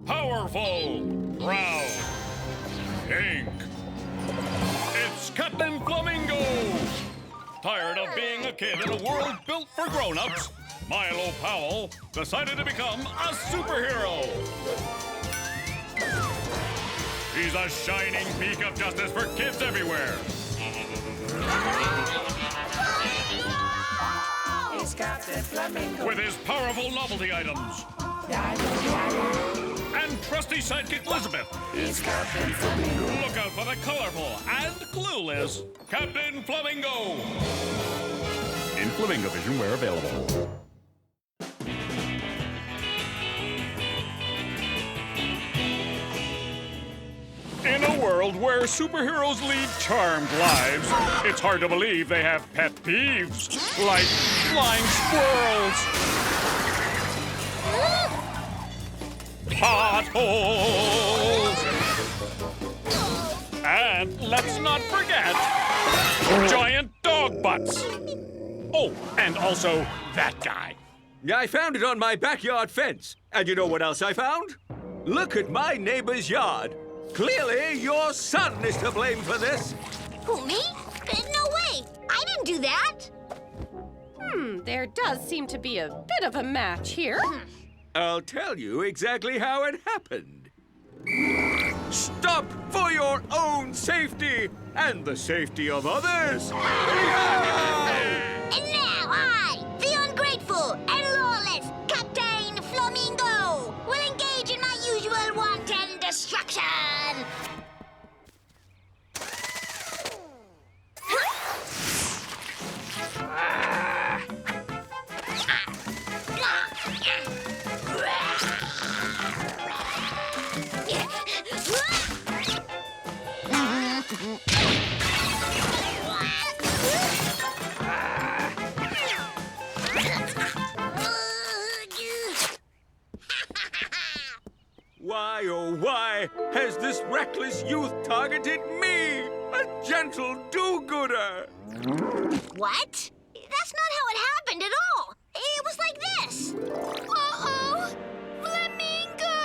Powerful, proud, pink. It's Captain Flamingo! Tired of being a kid in a world built for grown-ups, Milo Powell decided to become a superhero. He's a shining beacon of justice for kids everywhere. He's Captain Flamingo. With his powerful novelty items. And trusty sidekick Lizbeth. He's Captain Flamingo. Look out for the colorful and clueless Captain Flamingo. In Flamingo Vision where available. In a world where superheroes lead charmed lives, it's hard to believe they have pet peeves, like flying squirrels, potholes, and let's not forget, giant dog butts. Oh, and also that guy. I found it on my backyard fence. And you know what else I found? Look at my neighbor's yard. Clearly, your son is to blame for this. Who, me? No way! I didn't do that! There does seem to be a bit of a match here. I'll tell you exactly how it happened. Stop for your own safety and the safety of others. And now I, the ungrateful and lawless Captain Flamingo, will engage in my usual wanton destruction. Why, oh why, has this reckless youth targeted me, a gentle do-gooder? What? That's not how it happened at all. It was like this. Uh-oh! Flamingo!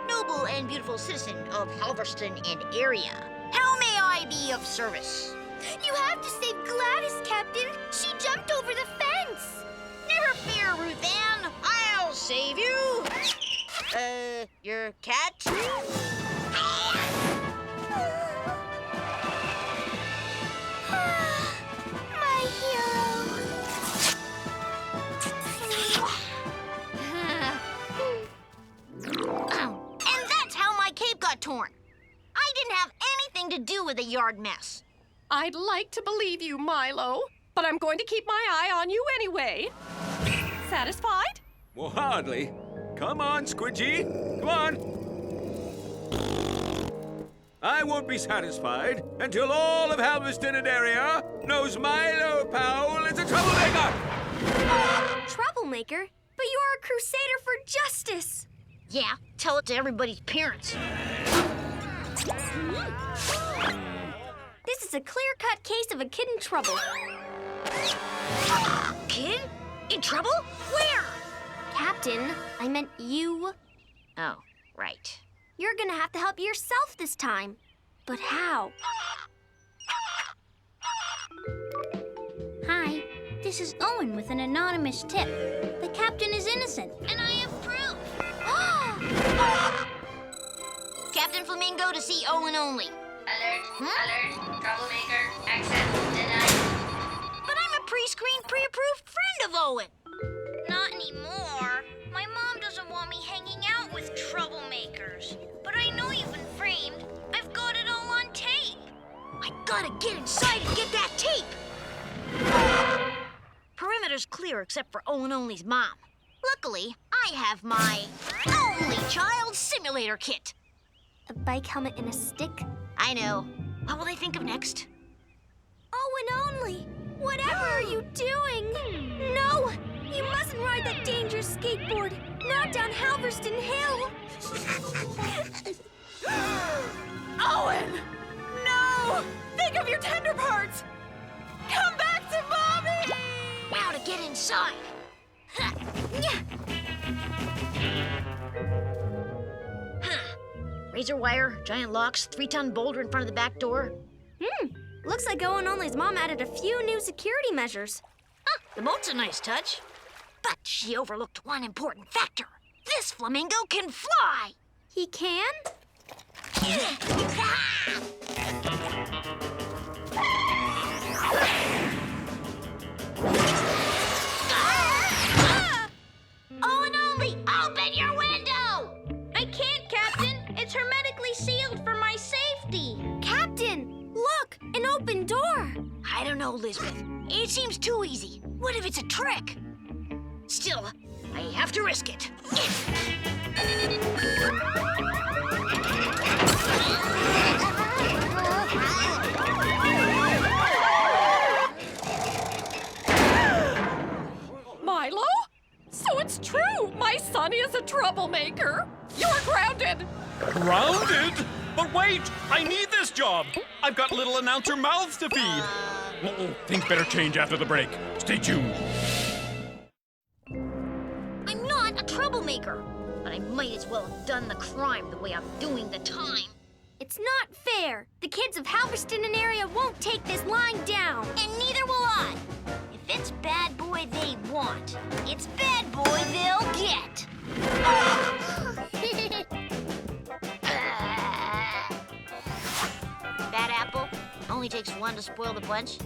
Noble and beautiful citizen of Halverston and area, how may I be of service? You have to save Gladys, Captain. She jumped over the fence. Never fear, Ruth Ann. I'll save you. Your cat? My hero. And that's how my cape got torn. I didn't have anything to do with the yard mess. I'd like to believe you, Milo, but I'm going to keep my eye on you anyway. Satisfied? Well, hardly. Come on, Squidgy. Come on. I won't be satisfied until all of Halverston and area knows Milo Powell is a troublemaker. Troublemaker? But you're a crusader for justice. Yeah, tell it to everybody's parents. This is a clear-cut case of a kid in trouble. Kid? In trouble? Where? Captain, I meant you. Oh, right. You're gonna have to help yourself this time. But how? Hi, this is Owen with an anonymous tip. The captain is innocent, and I have proof. Captain Flamingo to see Owen only. Alert, alert, troublemaker, access denied. But I'm a pre-screened, pre-approved friend of Owen. Not anymore. My mom doesn't want me hanging out with troublemakers. But I know you've been framed. I've got it all on tape. I gotta get inside and get that tape. Perimeter's clear except for Owen Only's mom. Luckily, I have my only child simulator kit. A bike helmet and a stick? I know. What will they think of next? Owen Only, whatever are you doing? No, you mustn't ride that dangerous skateboard. Not down Halverston Hill. Owen! No! Think of your tender parts! Come back to Mommy! Now to get inside. Razor wire, giant locks, 3-ton boulder in front of the back door. Looks like Owen Only's mom added a few new security measures. The boat's a nice touch. But she overlooked one important factor. This flamingo can fly! He can? Owen Only, open your window! I can't, Captain. It's hermetically sealed for my safety. Captain, look, an open door. I don't know, Lizbeth. It seems too easy. What if it's a trick? Still, I have to risk it. Milo? So it's true! My son is a troublemaker! You're grounded! Grounded? But wait! I need this job! I've got little announcer mouths to feed! Things better change after the break. Stay tuned. I'm not a troublemaker, but I might as well have done the crime the way I'm doing the time. It's not fair. The kids of Halberston and area won't take this lying down. And neither will I. If it's bad boy they want, it's bad boy they'll get. Bad apple. Only takes one to spoil the bunch.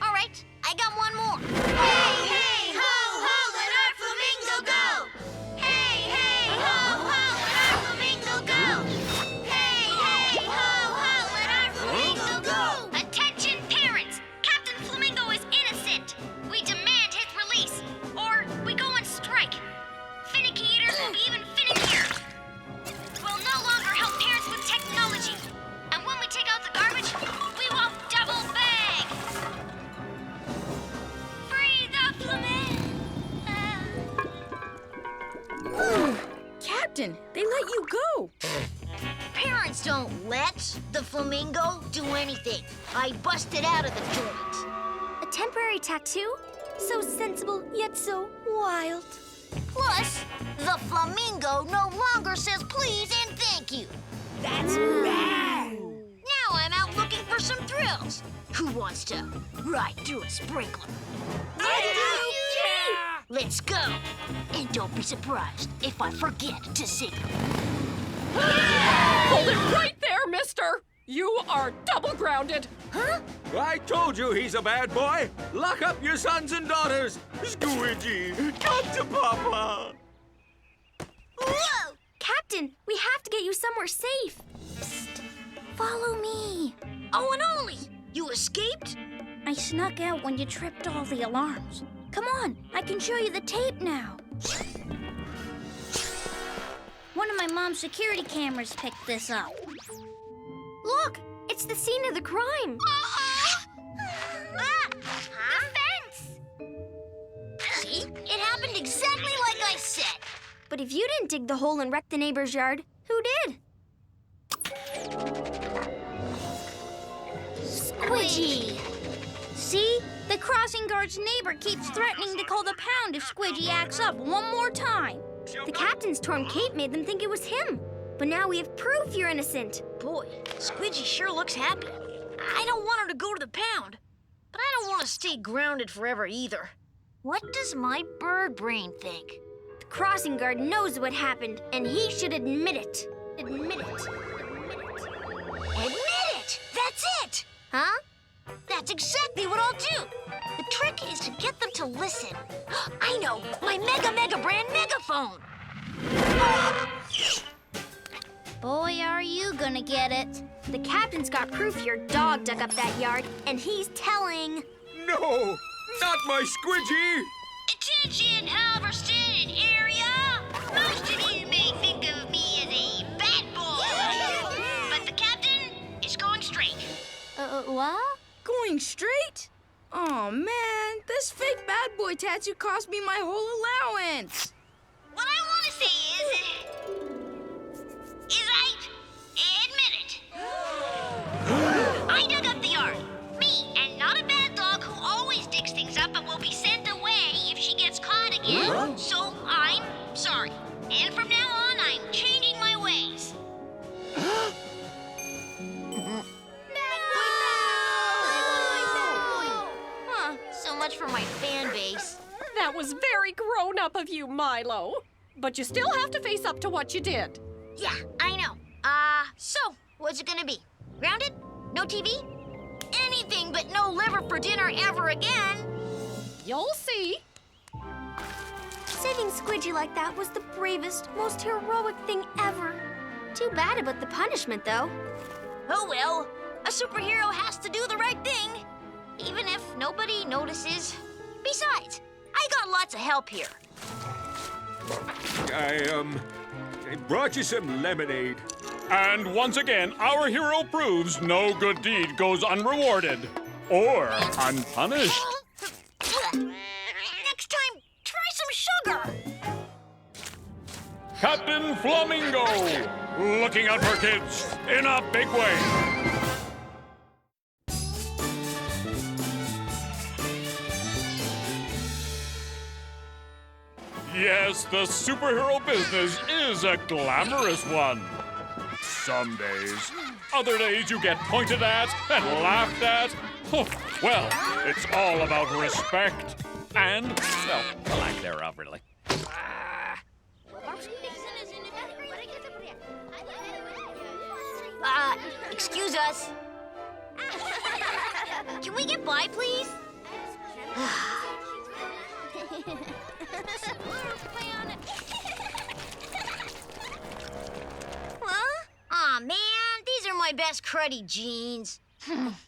All right, I got one more. Hey, hey, ho, ho, let our flamingo go. Hey, hey, ho, ho, let our flamingo go. Hey, hey, ho, ho, let our flamingo go. Attention, parents! Captain Flamingo is innocent. We demand his release, or we go on strike. Finicky eaters will be even finickier. We'll no longer help parents with technology. And when we take out the garbage, we won't double bag. Free the flamingo. Captain, they let you go! Parents don't let the flamingo do anything. I busted out of the joint. A temporary tattoo? So sensible, yet so wild. Plus, the flamingo no longer says please and thank you. That's bad! Now I'm out looking for some thrills. Who wants to ride through a sprinkler? Let's go. And don't be surprised if I forget to sing. Hold it right there, mister! You are double grounded! Huh? I told you he's a bad boy. Lock up your sons and daughters. Squidgy, come to Papa. Whoa! Captain, we have to get you somewhere safe. Psst. Follow me. Owen Only, you escaped? I snuck out when you tripped all the alarms. Come on, I can show you the tape now. One of my mom's security cameras picked this up. Look, it's the scene of the crime. The fence! See? It happened exactly like I said. But if you didn't dig the hole and wreck the neighbor's yard, who did? Squidgy! See? The crossing guard's neighbor keeps threatening to call the pound if Squidgy acts up one more time. The captain's torn cape made them think it was him. But now we have proof you're innocent. Boy, Squidgy sure looks happy. I don't want her to go to the pound, but I don't want to stay grounded forever either. What does my bird brain think? The crossing guard knows what happened, and he should admit it. Admit it. Admit it! That's it! Huh? That's exactly what I'll do. The trick is to get them to listen. I know, my Mega brand megaphone. Boy, are you gonna get it. The captain's got proof your dog dug up that yard, and he's telling. No, not my Squidgy. Attention, Halberston area! Most of you may think of me as a bad boy, but the captain is going straight. What? Going straight? Oh man, this fake bad boy tattoo cost me my whole allowance. What I want to say is I admit it. I dug up the yard. Me, and not a bad dog who always digs things up and will be sent away if she gets caught again. So I'm sorry. up of you, Milo. But you still have to face up to what you did. Yeah, I know. So, what's it gonna be? Grounded? No TV? Anything but no liver for dinner ever again. You'll see. Saving Squidgy like that was the bravest, most heroic thing ever. Too bad about the punishment, though. Oh well, a superhero has to do the right thing, even if nobody notices. Besides, I got lots of help here. I brought you some lemonade. And once again, our hero proves no good deed goes unrewarded or unpunished. Next time, try some sugar. Captain Flamingo, looking out for kids in a big way. Yes, the superhero business is a glamorous one. Some days. Other days you get pointed at and laughed at. Well, it's all about respect and, well, the lack thereof, really. Excuse us. Can we get by, please? Huh? Aw, man, these are my best cruddy jeans.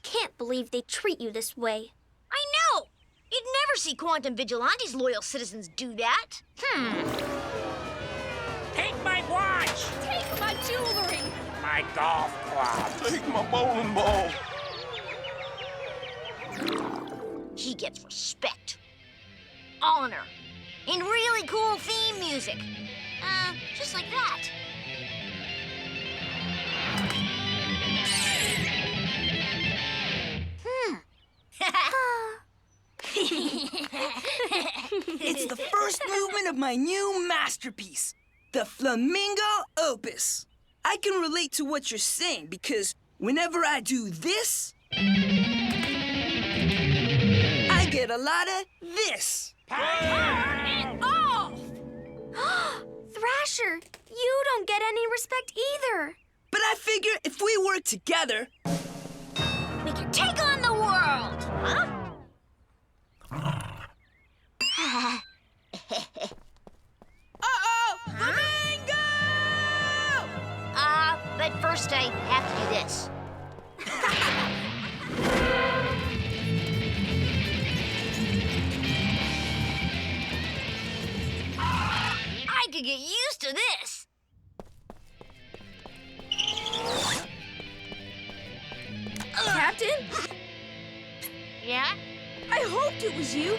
Can't believe they treat you this way. I know! You'd never see Quantum Vigilante's loyal citizens do that. Take my watch! Take my jewelry! My golf club! Take my bowling ball! He gets respect, honor, and really cool theme music. Just like that. It's the first movement of my new masterpiece, the Flamingo Opus. I can relate to what you're saying because whenever I do this, I get a lot of this. Turn it off! Thrasher, you don't get any respect either. But I figure if we work together, We can take on the world! Huh? uh-oh, Flamingo! But first I have to do this. I could get used to this. Captain? Yeah? I hoped it was you.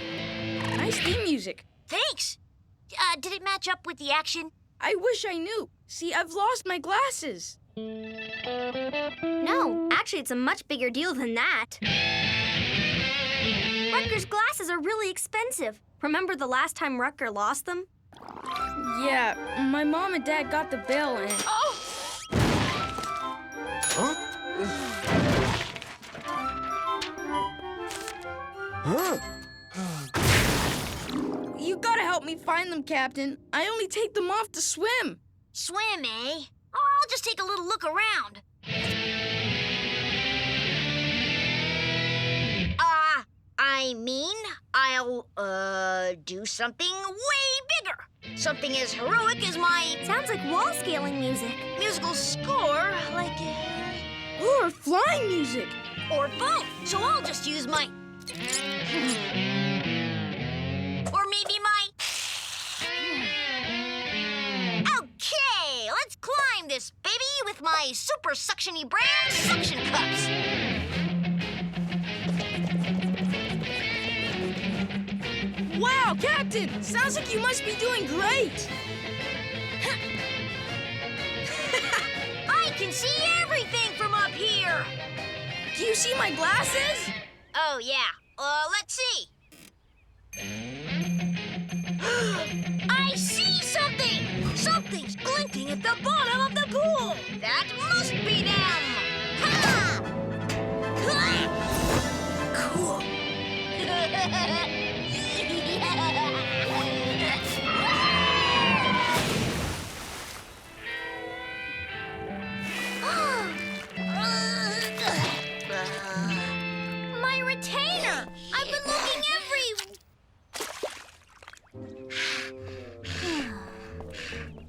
Nice theme music. Thanks. Did it match up with the action? I wish I knew. See, I've lost my glasses. No, actually, it's a much bigger deal than that. Rutger's glasses are really expensive. Remember the last time Rutger lost them? Yeah, my mom and dad got the bill and... Oh! Huh? Huh? You gotta help me find them, Captain. I only take them off to swim. Swim, eh? Oh, I'll just take a little look around. I'll, do something way bigger. Something as heroic as my Sounds like wall scaling music. musical score, like, Or flying music. or both. So I'll just use my... Or maybe my... Okay, let's climb this baby with my super suction-y brand suction cups. Wow, Captain! Sounds like you must be doing great. I can see everything from up here. Do you see my glasses? Oh, yeah. Let's see. I see something! Something's glinting at the bottom of the pool. That must be them. Ha! Ha! Cool.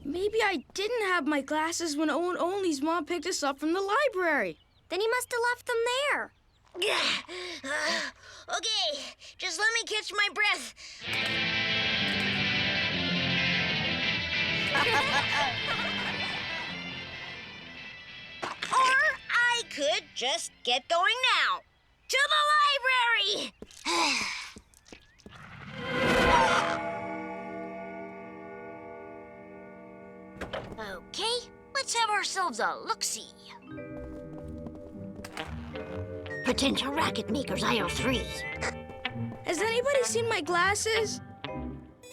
Maybe I didn't have my glasses when Owen Only's mom picked us up from the library. Then he must have left them there. Okay, just let me catch my breath. Or I could just get going now. To the library! Okay, let's have ourselves a look-see. Potential racket makers aisle 3. Has anybody seen my glasses?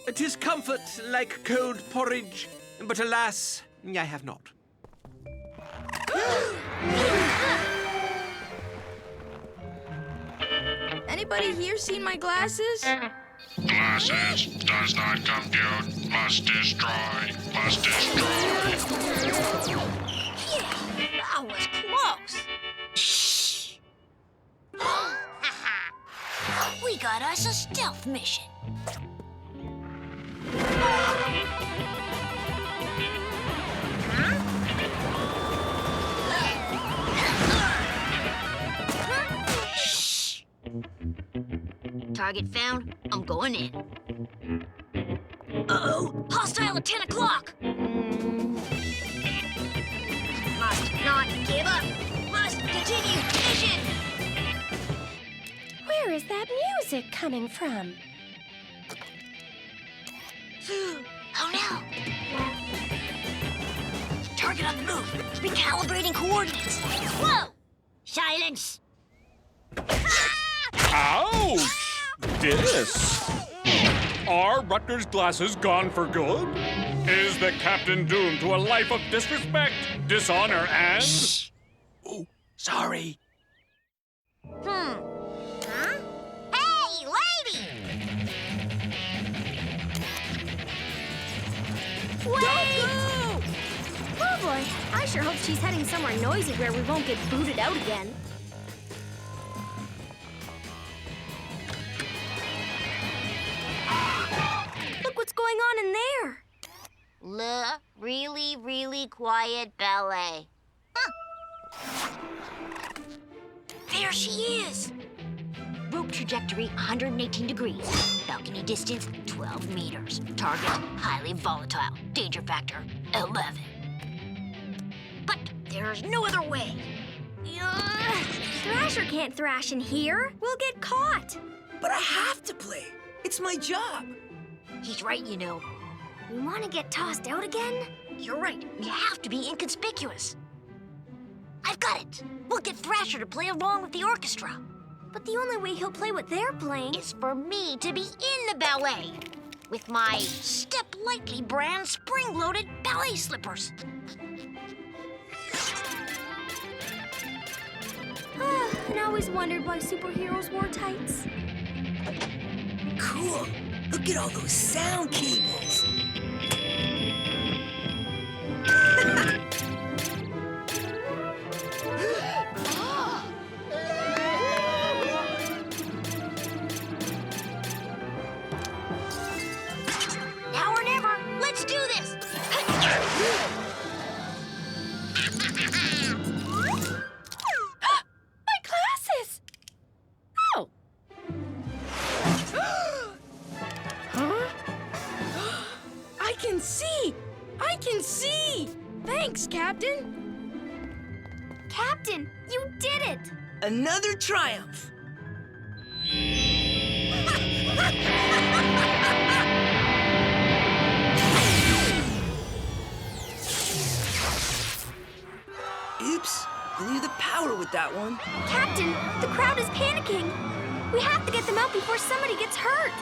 'Tis comfort like cold porridge, but alas, I have not. Anybody here seen my glasses? Glasses does not compute. Must destroy. Must destroy. Yeah, that was close. Shh. We got us a stealth mission. Shh. Target found. I'm going in. Uh-oh! Hostile at 10 o'clock! Must not give up! Must continue mission! Where is that music coming from? Oh no! Target on the move! Recalibrating coordinates! Whoa! Silence! Ouch! Dis. Are Rutger's glasses gone for good? Is the captain doomed to a life of disrespect, dishonor, and... Shh. Oh, sorry. Huh? Hey, lady! Wait! Don't go! Oh boy, I sure hope she's heading somewhere noisy where we won't get booted out again. Look what's going on in there. Really, really quiet ballet. Huh. There she is! Rope trajectory 118 degrees. Balcony distance 12 meters. Target highly volatile. Danger factor 11. But there's no other way. Thrasher can't thrash in here. We'll get caught. But I have to play. It's my job. He's right, you know. We want to get tossed out again? You're right. We have to be inconspicuous. I've got it. We'll get Thrasher to play along with the orchestra. But the only way he'll play what they're playing Is for me to be in the ballet with my Step Lightly brand spring-loaded ballet slippers. I always wondered why superheroes wore tights. Cool. Look at all those sound cables. Now or never. Let's do this. My glasses! Oh! Huh? I can see! I can see! Thanks, Captain! Captain, you did it! Another triumph. Oops, blew the power with that one. Captain, the crowd is panicking. We have to get them out before somebody gets hurt.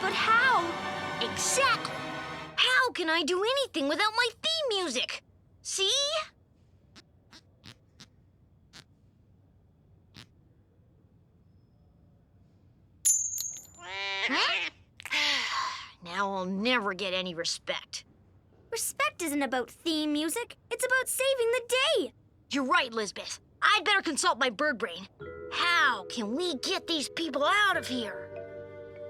But how? Exactly. How can I do anything without my theme music? See? Huh? Now I'll never get any respect. Respect isn't about theme music. It's about saving the day. You're right, Lizbeth. I'd better consult my bird brain. How can we get these people out of here?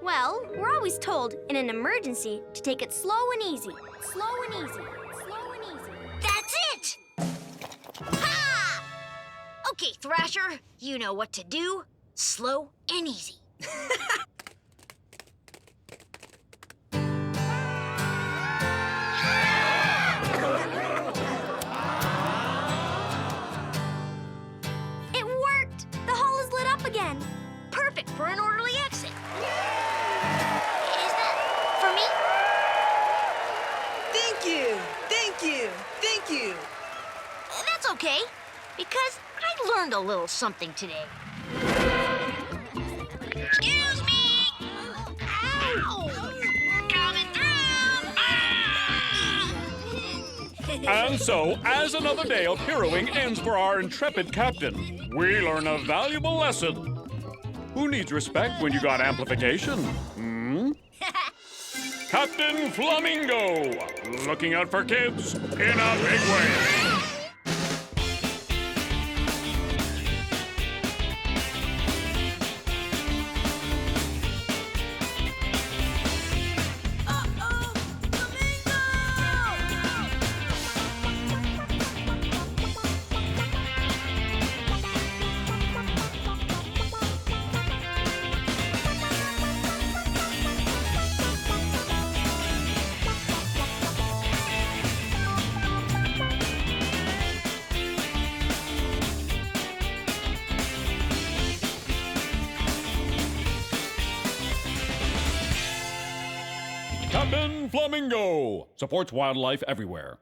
Well, we're always told in an emergency to take it slow and easy. Slow and easy. Slow Okay, Thrasher, you know what to do. Slow and easy. It worked! The hall is lit up again. Perfect for an orderly exit. Is that for me? Thank you, thank you, thank you. That's okay, because I learned a little something today. Excuse me! Ow! Coming through! Ah! And so, as another day of heroing ends for our intrepid captain, we learn a valuable lesson. Who needs respect when you got amplification? Hmm? Captain Flamingo, looking out for kids in a big way. Captain Flamingo supports wildlife everywhere.